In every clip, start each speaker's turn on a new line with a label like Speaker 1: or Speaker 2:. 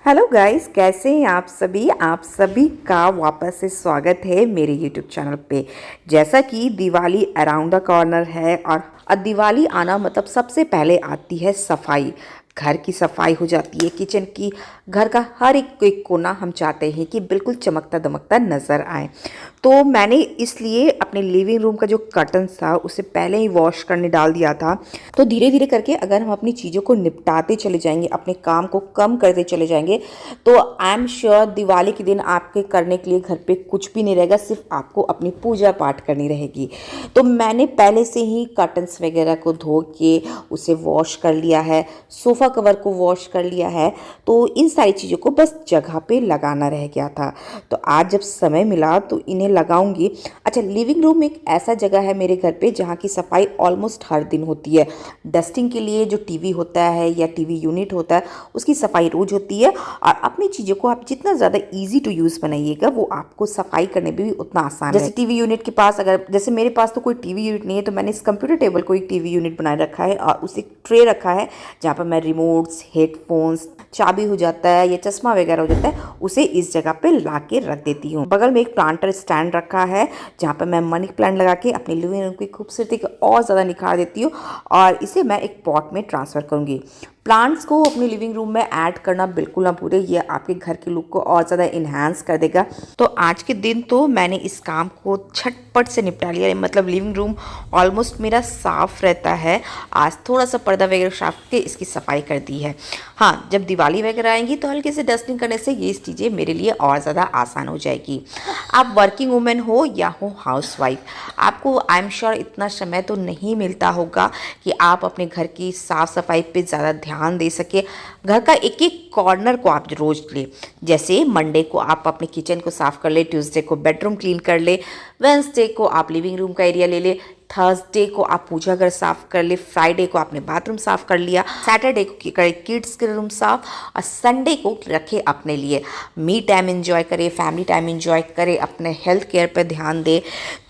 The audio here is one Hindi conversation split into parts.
Speaker 1: हेलो गाइस, कैसे हैं आप सभी का वापस से स्वागत है मेरे यूट्यूब चैनल पे। जैसा कि दिवाली अराउंड द कॉर्नर है और दिवाली आना मतलब सबसे पहले आती है सफाई। घर की सफाई हो जाती है, किचन की, घर का हर एक कोना हम चाहते हैं कि बिल्कुल चमकता दमकता नज़र आए। तो मैंने इसलिए अपने लिविंग रूम का जो कर्टन था उसे पहले ही वॉश करने डाल दिया था। तो धीरे धीरे करके अगर हम अपनी चीज़ों को निपटाते चले जाएंगे, अपने काम को कम करते चले जाएंगे, तो आई एम श्योर दिवाली के दिन आपके करने के लिए घर पे कुछ भी नहीं रहेगा, सिर्फ आपको अपनी पूजा पाठ करनी रहेगी। तो मैंने पहले से ही कर्टन्स वगैरह को धो के उसे वॉश कर लिया है, सोफ़ा कवर को वॉश कर लिया है। तो इन सारी चीज़ों को बस जगह पे लगाना रह गया था। तो आज जब समय मिला तो इन्हें लगाऊंगी। अच्छा, लिविंग रूम एक ऐसा जगह है मेरे घर पे जहाँ की सफाई ऑलमोस्ट हर दिन होती है। डस्टिंग के लिए जो टीवी होता है या टीवी यूनिट होता है उसकी सफाई रोज होती है। और अपनी चीज़ों को आप जितना ज़्यादा ईजी टू यूज़ बनाइएगा वो आपको सफाई करने में भी उतना आसान है। जैसे टीवी यूनिट के पास, अगर जैसे मेरे पास तो कोई टीवी यूनिट नहीं है, तो मैंने इस कंप्यूटर टेबल को एक टीवी यूनिट बनाए रखा है और उसे ट्रे रखा है जहाँ पर मैं रिमोट्स, हेडफोन्स, चाबी हो जाता है या चश्मा वगैरह हो जाता है, उसे इस जगह पे ला के रख देती हूँ। बगल में एक प्लांटर स्टैंड रखा है जहाँ पर मैं मनी प्लांट लगा के अपनी लिविंग रूम की खूबसूरती को और ज़्यादा निखार देती हूँ और इसे मैं एक पॉट में ट्रांसफ़र करूँगी। प्लांट्स को अपनी लिविंग रूम में ऐड करना बिल्कुल ना भूलें, ये आपके घर के लुक को और ज़्यादा इन्हांस कर देगा। तो आज के दिन तो मैंने इस काम को झटपट से निपटा लिया, मतलब लिविंग रूम ऑलमोस्ट मेरा साफ़ रहता है। आज थोड़ा सा पर्दा वगैरह साफ के इसकी सफाई कर दी है। हाँ, जब दिवाली वगैरह आएंगी तो हल्के से डस्टिंग करने से ये चीज़ें मेरे लिए और ज़्यादा आसान हो जाएगी। आप वर्किंग वूमेन हो या हो हाउसवाइफ, आपको आई एम श्योर इतना समय तो नहीं मिलता होगा कि आप अपने घर की साफ़ सफाई पे ज़्यादा ध्यान दे सके। घर का एक एक कॉर्नर को आप रोज ले, जैसे मंडे को आप अपने किचन को साफ़ कर ले, ट्यूसडे को बेडरूम क्लीन कर ले, वेंसडे को आप लिविंग रूम का एरिया ले ले, थर्सडे को आप पूजा घर साफ़ कर ले, फ्राइडे को आपने बाथरूम साफ़ कर लिया, सैटरडे को करे किड्स के रूम साफ़ और संडे को रखे अपने लिए मी टाइम एंजॉय करे, फैमिली टाइम एंजॉय करे, अपने हेल्थ केयर पर ध्यान दे।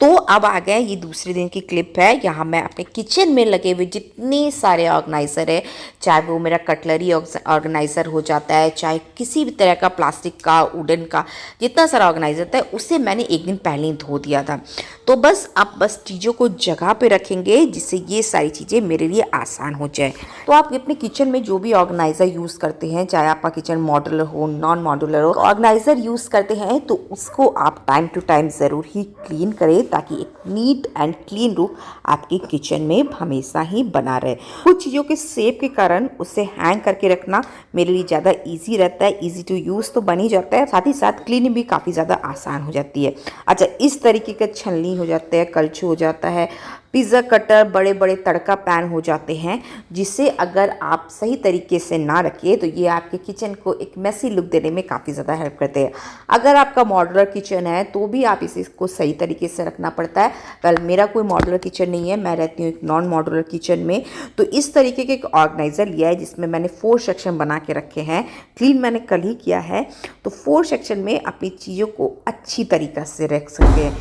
Speaker 1: तो अब आ गए ये दूसरे दिन की क्लिप है। यहाँ मैं अपने किचन में लगे हुए जितने सारे ऑर्गेनाइज़र है, चाहे वो मेरा कटलरी ऑर्गेनाइज़र हो जाता है, चाहे किसी भी तरह का प्लास्टिक का, वुडन का, जितना सारा ऑर्गेनाइज़र था उसे मैंने एक दिन पहले ही धो दिया था। तो बस आप बस चीज़ों को जगह पे रखेंगे जिससे ये सारी चीज़ें मेरे लिए आसान हो जाए। तो आप अपने किचन में जो भी ऑर्गेनाइज़र यूज़ करते हैं, चाहे आपका किचन मॉड्यूलर हो, नॉन मॉड्यूलर हो, ऑर्गेनाइज़र यूज़ करते हैं तो उसको आप टाइम टू टाइम ज़रूर ही क्लीन करें ताकि एक नीट एंड क्लीन लुक आपके किचन में हमेशा ही बना रहे। कुछ चीज़ों के शेप के कारण उसे हैंग करके रखना मेरे लिए ज़्यादा ईजी रहता है। ईजी टू यूज़ तो बन ही जाता है, साथ ही साथ क्लीनिंग भी काफ़ी ज़्यादा आसान हो जाती है। अच्छा, इस तरीके का छलनी हो जाता है, कलछू हो जाता है, पिज़्ज़ा कटर, बड़े बड़े तड़का पैन हो जाते हैं, जिसे अगर आप सही तरीके से ना रखिए तो ये आपके किचन को एक मैसी लुक देने में काफ़ी ज़्यादा हेल्प करते हैं। अगर आपका मॉड्यूलर किचन है तो भी आप इसको सही तरीके से रखना पड़ता है। वेल, मेरा कोई मॉड्यूलर किचन नहीं है, मैं रहती हूँ एक नॉन मॉड्यूलर किचन में। तो इस तरीके के एक ऑर्गेनाइज़र लिया है जिसमें मैंने 4 सेक्शन बना के रखे हैं। क्लीन मैंने कल ही किया है। तो 4 सेक्शन में अपनी चीज़ों को अच्छी तरीक़े से रख सकते हैं,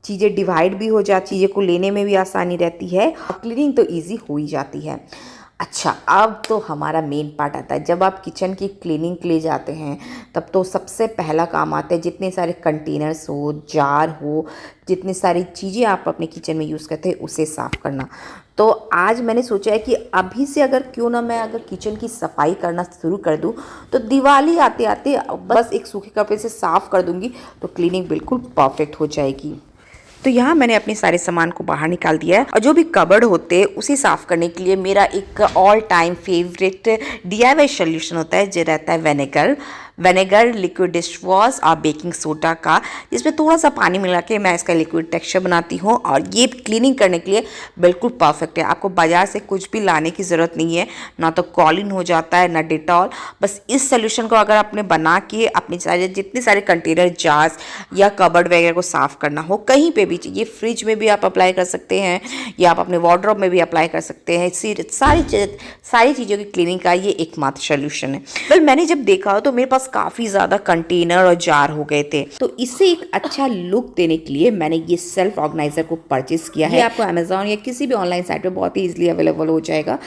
Speaker 1: चीज़ें डिवाइड भी हो जाती, चीज़ें को लेने में भी आसानी रहती है और क्लीनिंग तो इजी हो ही जाती है। अच्छा, अब तो हमारा मेन पार्ट आता है। जब आप किचन की क्लीनिंग के लिए जाते हैं तब तो सबसे पहला काम आता है, जितने सारे कंटेनर्स हो, जार हो, जितनी सारी चीज़ें आप अपने किचन में यूज़ करते हैं उसे साफ़ करना। तो आज मैंने सोचा है कि अभी से अगर क्यों ना मैं अगर किचन की सफाई करना शुरू कर दूं, तो दिवाली आते आते बस एक सूखे कपड़े से साफ़ कर दूंगी तो क्लीनिंग बिल्कुल परफेक्ट हो जाएगी। तो यहाँ मैंने अपने सारे सामान को बाहर निकाल दिया है और जो भी कबर्ड होते हैं उसे साफ़ करने के लिए मेरा एक all time favourite DIY solution होता है, जो रहता है विनेगर, लिक्विड डिश वॉश और बेकिंग सोडा का, जिसमें थोड़ा सा पानी मिला के मैं इसका लिक्विड टेक्सचर बनाती हूँ और ये क्लीनिंग करने के लिए बिल्कुल परफेक्ट है। आपको बाज़ार से कुछ भी लाने की ज़रूरत नहीं है, ना तो कॉलिन हो जाता है ना डिटॉल। बस इस सोल्यूशन को अगर आपने बना के अपने सारे जितने सारे कंटेनर, जार्स या कबर्ड वगैरह को साफ़ करना हो, कहीं पे भी, ये फ्रिज में भी आप अप्लाई कर सकते हैं या आप अपने वार्डरोब में भी अप्लाई कर सकते हैं। सारी चीज़ों की क्लीनिंग का ये एकमात्र सोल्यूशन है। वेल, मैंने जब देखा तो मेरे पास काफ़ी ज़्यादा कंटेनर और जार हो गए थे, तो इससे एक अच्छा लुक देने के लिए मैंने ये सेल्फ ऑर्गेनाइजर को परचेज किया है। ये आपको अमेजॉन या किसी भी ऑनलाइन साइट पे बहुत ही ईजिली अवेलेबल हो जाएगा।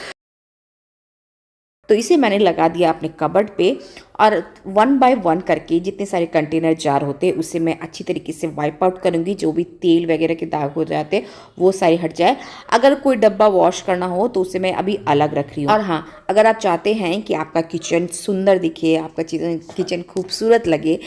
Speaker 1: तो इसे मैंने लगा दिया अपने कबर्ड पे और 1 बाय 1 करके जितने सारे कंटेनर जार होते हैं उसे मैं अच्छी तरीके से वाइप आउट करूँगी। जो भी तेल वगैरह के दाग हो जाते हैं वो सारे हट जाए। अगर कोई डब्बा वॉश करना हो तो उसे मैं अभी अलग रख रही हूँ। और हाँ, अगर आप चाहते हैं कि आपका किचन सुंदर दिखे, आपका किचन खूबसूरत लगे,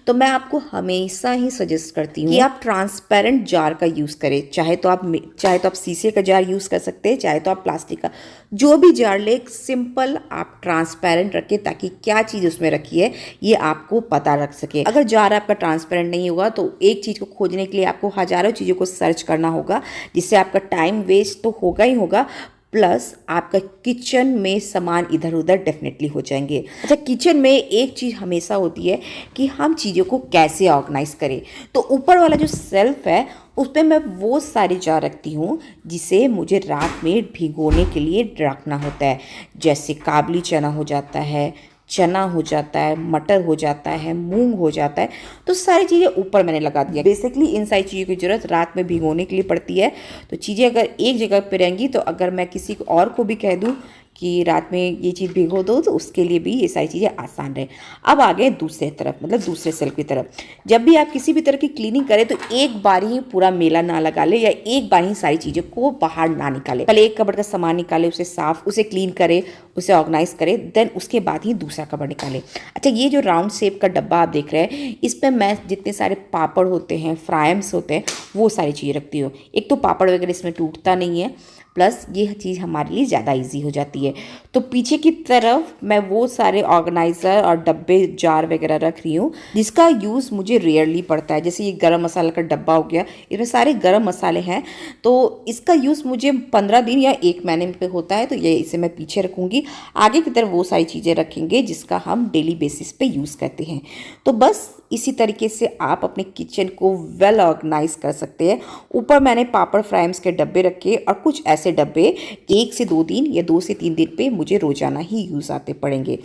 Speaker 1: तो मैं आपको हमेशा ही सजेस्ट करती हूँ कि आप ट्रांसपेरेंट जार का यूज़ करें। चाहे तो आप शीशे का जार यूज़ कर सकते हैं, चाहे तो आप प्लास्टिक का, जो भी जार ले, सिंपल आप ट्रांसपेरेंट रखें ताकि क्या चीज़ उसमें रखी है ये आपको पता रख सके। अगर जार आपका ट्रांसपेरेंट नहीं होगा तो एक चीज़ को खोजने के लिए आपको हज़ारों चीज़ों को सर्च करना होगा, जिससे आपका टाइम वेस्ट तो होगा ही होगा, प्लस आपका किचन में सामान इधर उधर डेफिनेटली हो जाएंगे। अच्छा, किचन में एक चीज़ हमेशा होती है कि हम चीज़ों को कैसे ऑर्गेनाइज करें। तो ऊपर वाला जो सेल्फ है उस पर मैं वो सारी जार रखती हूँ जिसे मुझे रात में भिगोने के लिए रखना होता है। जैसे काबली चना हो जाता है, चना हो जाता है, मटर हो जाता है, मूंग हो जाता है, तो सारी चीज़ें ऊपर मैंने लगा दिया। बेसिकली इन सारी चीज़ों की ज़रूरत रात में भिगोने के लिए पड़ती है। तो चीज़ें अगर एक जगह पे रहेंगी तो अगर मैं किसी और को भी कह दूँ कि रात में ये चीज़ भिगो दो तो उसके लिए भी ये सारी चीज़ें आसान रहे। अब आ गए दूसरे तरफ, मतलब दूसरे सेल्फ की तरफ। जब भी आप किसी भी तरह की क्लीनिंग करें तो एक बार ही पूरा मेला ना लगा ले या एक बार ही सारी चीज़ों को बाहर ना निकाले। पहले एक कबर्ड का सामान निकाले, उसे साफ, उसे क्लीन करे, उसे ऑर्गेनाइज करे, देन उसके बाद ही दूसरा कबर्ड निकाले। अच्छा, ये जो राउंड शेप का डब्बा आप देख रहे हैं, इस पर मैं जितने सारे पापड़ होते हैं, फ्राइम्स होते हैं, वो सारी चीज़ें रखती हूँ। एक तो पापड़ वगैरह इसमें टूटता नहीं है, प्लस ये चीज़ हमारे लिए ज़्यादा इजी हो जाती है। तो पीछे की तरफ मैं वो सारे ऑर्गेनाइज़र और डब्बे, जार वगैरह रख रही हूँ जिसका यूज़ मुझे रेयरली पड़ता है। जैसे ये गरम मसाला का डब्बा हो गया, इसमें सारे गरम मसाले हैं, तो इसका यूज़ मुझे 15 दिन या 1 महीने पे होता है, तो ये इसे मैं पीछे रखूँगी। आगे की तरफ वो सारी चीज़ें रखेंगे जिसका हम डेली बेसिस पे यूज़ करते हैं। तो बस इसी तरीके से आप अपने किचन को वेल ऑर्गेनाइज कर सकते हैं। ऊपर मैंने पापड़ फ्राइम्स के डब्बे रखे और कुछ ऐसे डब्बे 1 से 2 दिन या 2 से 3 दिन पे मुझे रोज़ाना ही यूज़ आते पड़ेंगे।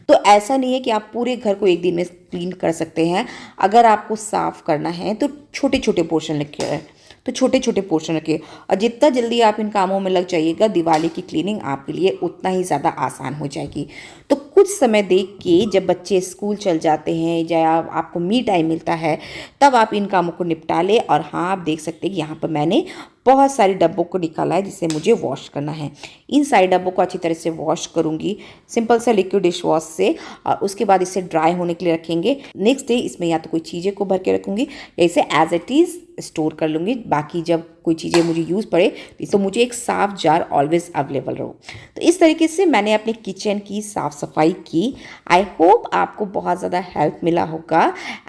Speaker 1: तो ऐसा नहीं है कि आप पूरे घर को एक दिन में क्लीन कर सकते हैं। अगर आपको साफ़ करना है तो छोटे छोटे पोर्शन रखिए, तो छोटे छोटे पोर्शन रखिए, और जितना जल्दी आप इन कामों में लग जाइएगा, दिवाली की क्लीनिंग आपके लिए उतना ही ज़्यादा आसान हो जाएगी। तो कुछ समय देख के जब बच्चे स्कूल चल जाते हैं या आपको मी टाइम मिलता है, तब आप इन कामों को निपटा लें। और हाँ, आप देख सकते हैं कि यहाँ पर मैंने बहुत सारे डब्बों को निकाला है जिसे मुझे वॉश करना है। इन सारे डब्बों को अच्छी तरह से वॉश करूँगी सिंपल सा लिक्विड डिश वॉश से, और उसके बाद इसे ड्राई होने के लिए रखेंगे। नेक्स्ट डे इसमें या तो कोई चीज़ें को भर के रखूँगी या इसे एज इट इज़ स्टोर कर लूँगी। बाकी जब कोई चीज़ें मुझे यूज़ पड़े तो मुझे एक साफ़ जार ऑलवेज अवेलेबल रहो। तो इस तरीके से मैंने अपने किचन की साफ़ सफाई की। आई होप आपको बहुत ज़्यादा हेल्प मिला होगा।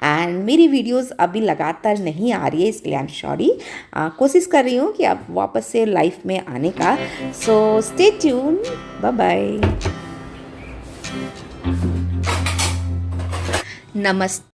Speaker 1: एंड मेरी वीडियोस अभी लगातार नहीं आ रही है, इसके लिए आई एम सॉरी। कोशिश कर रही हूँ कि आप वापस से लाइफ में आने का। So stay tuned, bye bye, नमस्ते।